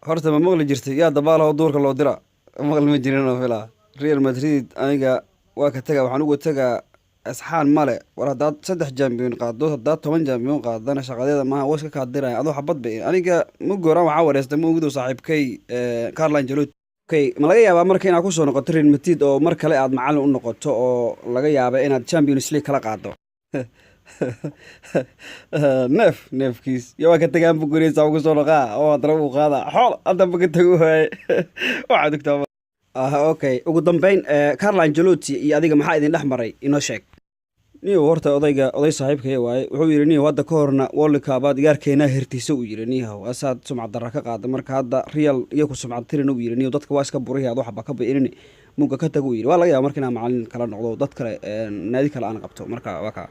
horta ma maqli jirtay yaa dabaalaho duurka loo dira maqli ma jirin oo filaa Real Madrid aniga waa ka tagaa waxaan uga tagaa asxaan male war haddaad 3 jambiyon qaado haddaad 10 jambiyon qaadana shaqadeeda maaha waa iska kaadiraya adoo xabad bay aniga ma gooraan waxaa wareystay ma ogidoo saaxiibkay Carlo Ancelotti okay ma laga yaabaa marka inaad ku soo noqoto Real Madrid oo mar kale aad macallin u noqoto oo laga yaaba inaad Champions League kala qaado neefkiis yaa waa ka tagaan bugureysa ugu soo noqaa oo hadana uu qaada xool hadda ma ka tago waay waxaad ogtaa okay ugu dambeyn Carlo Ancelotti iyo adiga maxaa idin dhex maray inoo sheeg niyo horta oday saaxiibkay waaye wuxuu yiri niyo hadda ka horna World Cup aad gaarkeena hirtiisa u yiri niyo asaad sumcad darra ka qaada marka hadda Real iyo ku sumcad tirin u yiri niyo dadka waa iska buray aad waxba ka beerin muga ka tago yiri waa laga yaabaa markii aan macallin kala noqdo dad kale naadi kale aan qabto marka waa ka